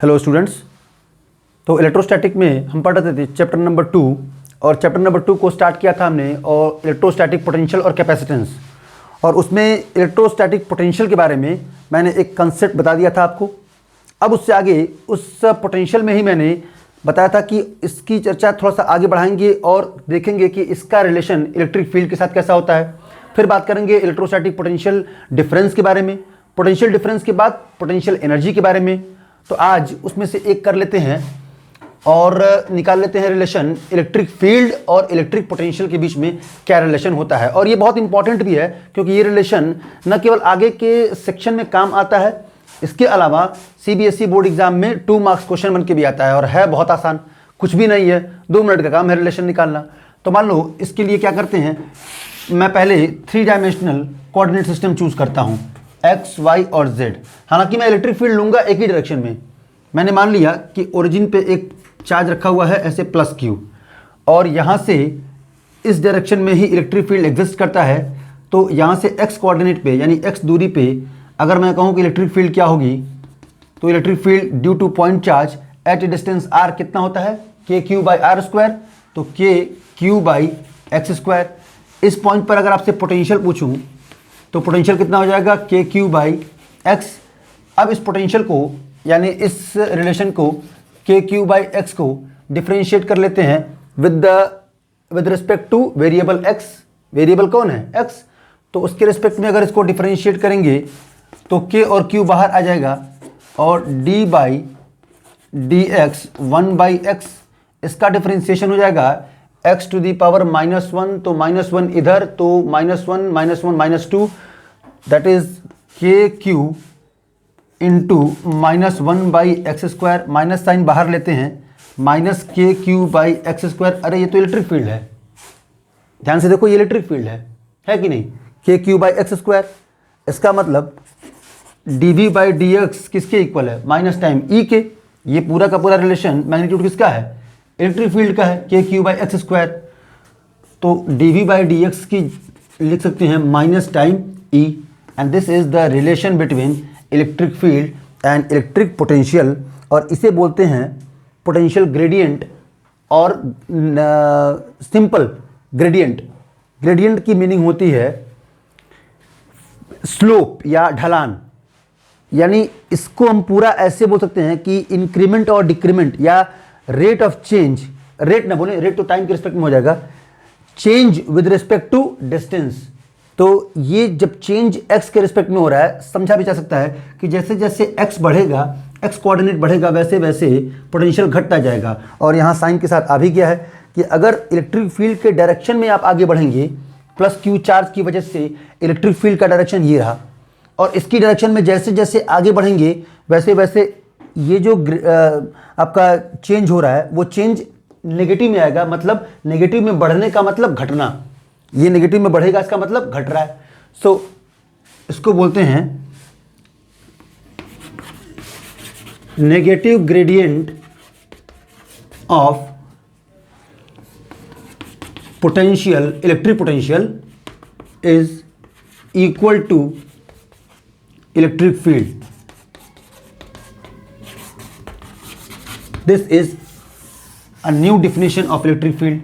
Hello students. तो electrostatic में हम पढ़ रहे थे चैप्टर नंबर 2 और चैप्टर नंबर 2 को स्टार्ट किया था हमने और इलेक्ट्रोस्टैटिक पोटेंशियल और कैपेसिटेंस, और उसमें इलेक्ट्रोस्टैटिक पोटेंशियल के बारे में मैंने एक कंसेप्ट बता दिया था आपको। अब उससे आगे उस पोटेंशियल में ही मैंने बताया था कि इसकी चर्चा थोड़ा सा आगे बढ़ाएंगे और देखेंगे कि इसका रिलेशन इलेक्ट्रिक फील्ड के साथ कैसा होता है। फिर बात करेंगे इलेक्ट्रोस्टैटिक पोटेंशियल डिफरेंस के बारे में, पोटेंशियल डिफरेंस के बाद पोटेंशियल एनर्जी के बारे में। तो आज उसमें से एक कर लेते हैं और निकाल लेते हैं रिलेशन इलेक्ट्रिक फील्ड और इलेक्ट्रिक पोटेंशियल के बीच में क्या रिलेशन होता है। और ये बहुत इंपॉर्टेंट भी है क्योंकि ये रिलेशन न केवल आगे के सेक्शन में काम आता है, इसके अलावा सीबीएसई बोर्ड एग्जाम में 2 मार्क्स क्वेश्चन बन के भी आता है और है बहुत आसान, कुछ भी नहीं है, 2 मिनट का काम है रिलेशन निकालना। तो मान लो इसके लिए क्या करते हैं, मैं पहले 3 डायमेंशनल कोऑर्डिनेट सिस्टम चूज करता हूँ एक्स वाई और जेड। हालांकि मैं इलेक्ट्रिक फील्ड लूंगा एक ही डायरेक्शन में। मैंने मान लिया कि ओरिजिन पे एक चार्ज रखा हुआ है ऐसे प्लस क्यू, और यहाँ से इस डायरेक्शन में ही इलेक्ट्रिक फील्ड एग्जिस्ट करता है। तो यहाँ से एक्स कोऑर्डिनेट पे यानी एक्स दूरी पे अगर मैं कहूँ कि इलेक्ट्रिक फील्ड क्या होगी, तो electric field due to point charge at a distance R कितना होता है, K Q by are square, तो के क्यू बाई एक्स स्क्वायर। इस पॉइंट पर अगर आपसे पोटेंशियल पूछूं तो पोटेंशियल कितना हो जाएगा, के क्यू बाई एक्स। अब इस पोटेंशियल को यानी इस रिलेशन को के क्यू बाई एक्स को डिफ्रेंशिएट कर लेते हैं with respect two variable x. Variable कौन है, एक्स। तो उसके रिस्पेक्ट में अगर इसको डिफ्रेंशिएट करेंगे तो के और क्यू बाहर आ जाएगा और D by D x 1 by x, इसका डिफ्रेंशिएशन हो जाएगा x टू दी पावर -1, तो -1 इधर, तो -1 -1 -2, that is K Q into -1 by X square. Minus sign बाहर लेते हैं, माइनस के क्यू बाई एक्स स्क्वायर। अरे ये तो इलेक्ट्रिक फील्ड है, ध्यान से देखो ये इलेक्ट्रिक फील्ड है कि नहीं, के क्यू बाई एक्स स्क्वायर। इसका मतलब D V by D X किसके इक्वल है, माइनस टाइम ई के। ये पूरा का पूरा रिलेशन मैग्नीट्यूड किसका है, इलेक्ट्रिक फील्ड का है, K Q by X square. तो D V by D X की लिख सकते हैं minus time E, and this is the relation between electric field and electric potential, और इसे बोलते हैं पोटेंशियल ग्रेडियंट और सिंपल ग्रेडियंट। ग्रेडियंट की मीनिंग होती है स्लोप या ढलान, यानी इसको हम पूरा ऐसे बोल सकते हैं कि इंक्रीमेंट और डिक्रीमेंट या रेट ऑफ चेंज, रेट ना बोले, रेट तो टाइम के रिस्पेक्ट में हो जाएगा, change with respect to distance. तो ये जब चेंज x के रिस्पेक्ट में हो रहा है, समझा भी जा सकता है कि जैसे जैसे x बढ़ेगा, x कोऑर्डिनेट बढ़ेगा, वैसे वैसे पोटेंशियल घटता जाएगा। और यहाँ साइन के साथ आ भी गया है कि अगर इलेक्ट्रिक फील्ड के डायरेक्शन में आप आगे बढ़ेंगे, प्लस क्यू चार्ज की वजह से इलेक्ट्रिक फील्ड का डायरेक्शन ये रहा, और इसकी डायरेक्शन में जैसे जैसे आगे बढ़ेंगे वैसे वैसे ये जो आपका चेंज हो रहा है वो चेंज नेगेटिव में आएगा। मतलब नेगेटिव में बढ़ने का मतलब घटना, ये नेगेटिव में बढ़ेगा इसका मतलब घट रहा है। सो इसको बोलते हैं negative gradient of potential, electric potential is equal to electric field. This is a new definition of electric field.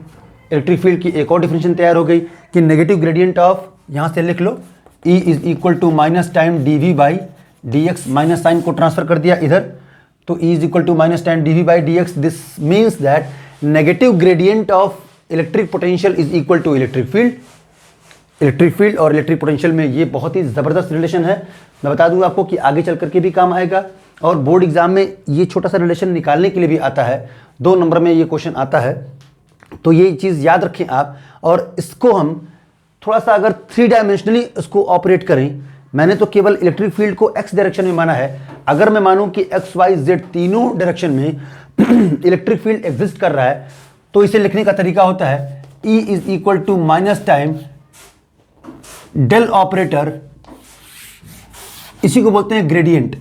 Electric field की एक और डिफिनेशन तैयार हो गई कि नेगेटिव ग्रेडियंट ऑफ, यहां से लिख लो, E is equal to minus time D V by D X. Minus sign को ट्रांसफर कर दिया इधर, तो E is equal to minus time D V by D X. This means that negative gradient of electric potential is equal to electric field. Electric field और electric potential में ये बहुत ही ज़बरदस्त रिलेशन है। मैं बता दूंगा आपको कि आगे चल करके भी काम आएगा, और बोर्ड एग्जाम में ये छोटा सा रिलेशन निकालने के लिए भी आता है, 2 नंबर में ये क्वेश्चन आता है। तो ये चीज़ याद रखें आप, और इसको हम थोड़ा सा अगर 3 डायमेंशनली इसको ऑपरेट करें, मैंने तो केवल इलेक्ट्रिक फील्ड को x डायरेक्शन में माना है। अगर मैं मानूं कि x y z तीनों डायरेक्शन में इलेक्ट्रिक फील्ड एग्जिस्ट कर रहा है, तो इसे लिखने का तरीका होता है E is equal to minus time del operator, इसी को बोलते हैं ग्रेडियंट।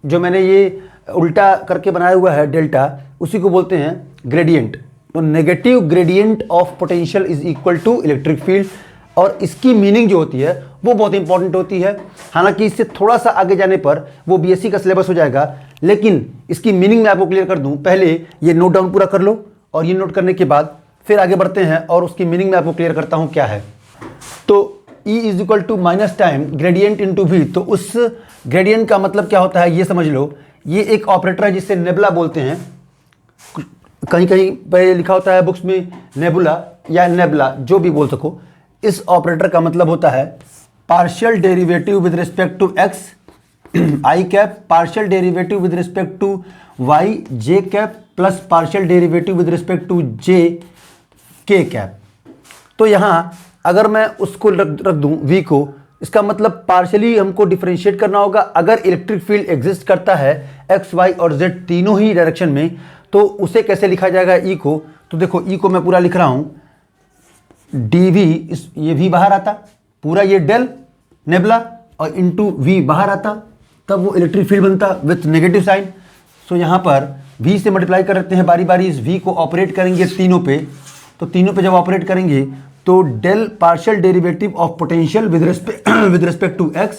जो मैंने ये उल्टा करके बनाया हुआ है डेल्टा, उसी को बोलते हैं ग्रेडियंट। तो negative gradient of potential is equal to electric field, और इसकी मीनिंग जो होती है वो बहुत इंपॉर्टेंट होती है। हालांकि इससे थोड़ा सा आगे जाने पर वो बीएससी का सिलेबस हो जाएगा, लेकिन इसकी मीनिंग मैं आपको क्लियर कर दूं, पहले ये नोट डाउन पूरा कर लो और ये नोट करने के बाद फिर आगे बढ़ते हैं और उसकी मीनिंग मैं आपको क्लियर करता हूं क्या है। तो E is equal to minus time gradient into V, तो उस ग्रेडियंट का मतलब क्या होता है ये समझ लो। ये एक ऑपरेटर है जिसे नेबुला बोलते हैं, कहीं कहीं पे लिखा होता है बुक्स में नेबुला या नेबला, जो भी बोल सको। इस ऑपरेटर का मतलब होता है partial derivative with respect to x i cap, partial derivative with respect to y j cap, plus partial derivative with respect to z k cap. तो यहाँ अगर मैं उसको रख दूँ v को, इसका मतलब पार्शियली हमको डिफरेंशिएट करना होगा। अगर इलेक्ट्रिक फील्ड एग्जिस्ट करता है x, y और z तीनों ही डायरेक्शन में, तो उसे कैसे लिखा जाएगा E को। तो देखो E को मैं पूरा लिख रहा हूँ dv, ये v बाहर आता पूरा, ये डेल नेबुला और इंटू v बाहर आता, तब वो इलेक्ट्रिक फील्ड बनता विथ नेगेटिव साइन। सो यहाँ पर v से मल्टीप्लाई कर देते हैं बारी बारी, इस v को ऑपरेट करेंगे तीनों पे। तो तीनों पे जब ऑपरेट करेंगे तो del partial derivative of potential with respect to x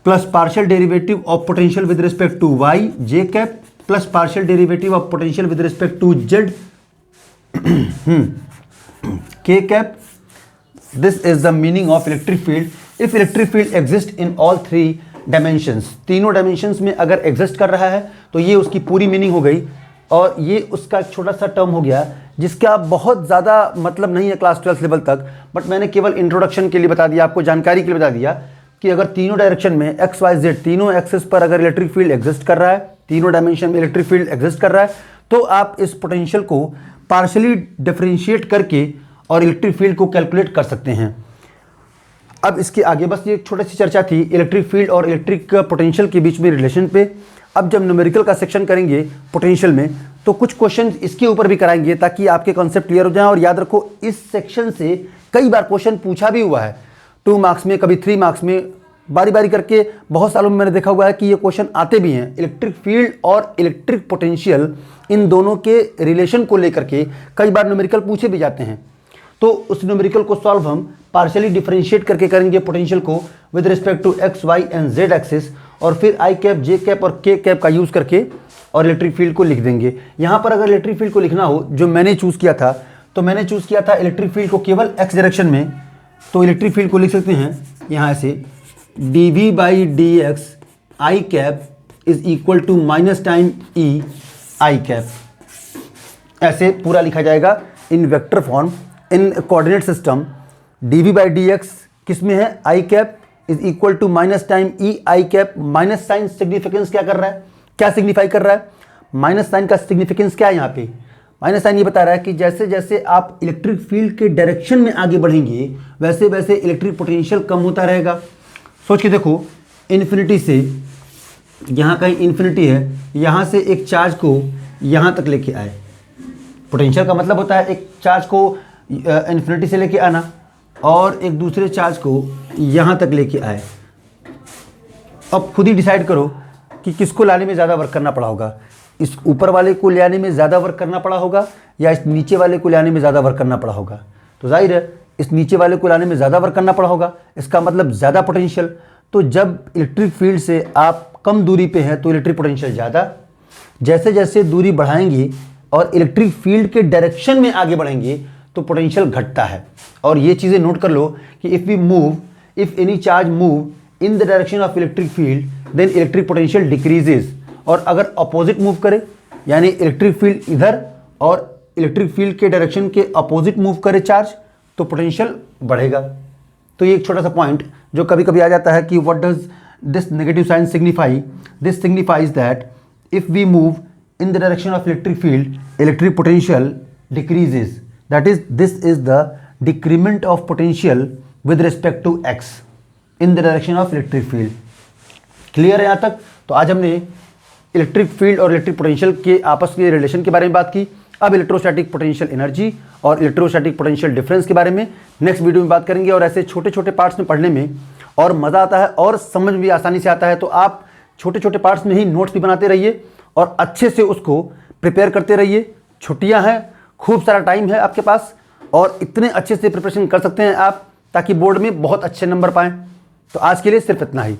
plus partial derivative of potential with respect to y J cap plus partial derivative of potential with respect to z k cap. This is the meaning of electric field if electric field exist in all three dimensions. तीनों dimensions में अगर exist कर रहा है तो ये उसकी पूरी मीनिंग हो गई। और ये उसका एक छोटा सा टर्म हो गया जिसका बहुत ज़्यादा मतलब नहीं है क्लास 12 लेवल तक, बट मैंने केवल इंट्रोडक्शन के लिए बता दिया, आपको जानकारी के लिए बता दिया कि अगर तीनों डायरेक्शन में एक्स वाई जेड तीनों एक्सेस पर अगर इलेक्ट्रिक फील्ड एग्जिस्ट कर रहा है, तीनों डायमेंशन में इलेक्ट्रिक फील्ड एग्जिस्ट कर रहा है, तो आप इस पोटेंशियल को पार्शली डिफरेंशिएट करके और इलेक्ट्रिक फील्ड को कैलकुलेट कर सकते हैं। अब इसके आगे बस ये छोटी सी चर्चा थी इलेक्ट्रिक फील्ड और इलेक्ट्रिक पोटेंशियल के बीच में रिलेशन पे। अब जब न्यूमेरिकल का सेक्शन करेंगे पोटेंशियल में तो कुछ क्वेश्चन इसके ऊपर भी कराएंगे ताकि आपके कॉन्सेप्ट क्लियर हो जाए। और याद रखो इस सेक्शन से कई बार क्वेश्चन पूछा भी हुआ है, 2 मार्क्स में, कभी 3 मार्क्स में, बारी बारी करके बहुत सालों में मैंने देखा हुआ है कि ये क्वेश्चन आते भी हैं। इलेक्ट्रिक फील्ड और इलेक्ट्रिक पोटेंशियल इन दोनों के रिलेशन को लेकर के कई बार न्यूमेरिकल पूछे भी जाते हैं। तो उस न्यूमेरिकल को सॉल्व हम पार्शियली डिफरेंशिएट करके करेंगे पोटेंशियल को with respect to X Y and Z axis, और फिर आई कैप जे कैप और के कैप का यूज़ करके और इलेक्ट्रिक फील्ड को लिख देंगे। यहाँ पर अगर इलेक्ट्रिक फील्ड को लिखना हो जो मैंने चूज़ किया था, तो मैंने चूज़ किया था इलेक्ट्रिक फील्ड को केवल एक्स डायरेक्शन में। तो इलेक्ट्रिक फील्ड को लिख सकते हैं यहाँ से d by D x i cap is equal to minus time e i cap. ऐसे पूरा लिखा जाएगा in vector form in coordinate system. D by D x किस में है, i cap is equal to minus time e i cap. Minus sign significance क्या कर रहा है, क्या सिग्निफाई कर रहा है, माइनस साइन का सिग्निफिकेंस क्या है यहाँ पे। माइनस साइन ये बता रहा है कि जैसे जैसे आप इलेक्ट्रिक फील्ड के डायरेक्शन में आगे बढ़ेंगे वैसे वैसे इलेक्ट्रिक पोटेंशियल कम होता रहेगा। सोच के देखो, इन्फिनिटी से यहाँ कहीं इन्फिनिटी है, यहाँ से एक चार्ज को यहाँ तक लेके आए। पोटेंशियल का मतलब होता है एक चार्ज को इन्फिनिटी से लेके आना और एक दूसरे चार्ज को यहाँ तक लेके आए। अब खुद ही डिसाइड करो कि किसको लाने में ज़्यादा वर्क करना पड़ा होगा, इस ऊपर वाले को ले आने में ज़्यादा वर्क करना पड़ा होगा या इस नीचे वाले को ले आने में ज़्यादा वर्क करना पड़ा होगा। तो जाहिर है इस नीचे वाले को लाने में ज़्यादा वर्क करना पड़ा होगा, इसका मतलब ज़्यादा पोटेंशियल। तो जब इलेक्ट्रिक फील्ड से आप कम दूरी पे हैं तो इलेक्ट्रिक पोटेंशियल ज़्यादा, जैसे जैसे दूरी बढ़ाएंगे और इलेक्ट्रिक फील्ड के डायरेक्शन में आगे बढ़ेंगे तो पोटेंशियल घटता है। और ये चीज़ें नोट कर लो कि if any charge move in the direction of electric field then electric potential decreases. और अगर अपोजिट मूव करे यानी इलेक्ट्रिक फील्ड इधर और इलेक्ट्रिक फील्ड के डायरेक्शन के अपोजिट मूव करे चार्ज तो पोटेंशियल बढ़ेगा। तो ये एक छोटा सा पॉइंट जो कभी कभी आ जाता है कि what does this negative sign signify. This signifies that if we move in the direction of electric field, electric potential decreases. That is, this is the decrement of potential with respect to x in the direction of electric field. Clear है यहाँ तक? तो आज हमने electric field और electric potential के आपस के रिलेशन के बारे में बात की। अब इलेक्ट्रोस्टैटिक पोटेंशियल एनर्जी और इलेक्ट्रोस्टैटिक पोटेंशियल डिफरेंस के बारे में नेक्स्ट वीडियो में बात करेंगे। और ऐसे छोटे छोटे पार्ट्स में पढ़ने में और मज़ा आता है और समझ भी आसानी से आता है। तो आप छोटे छोटे पार्ट्स में ही नोट्स भी बनाते रहिए और अच्छे से उसको प्रिपेयर करते रहिए। छुट्टियां हैं, खूब सारा टाइम है आपके पास और इतने अच्छे से प्रिपरेशन कर सकते हैं आप ताकि बोर्ड में बहुत अच्छे नंबर पाएं। तो आज के लिए सिर्फ इतना ही।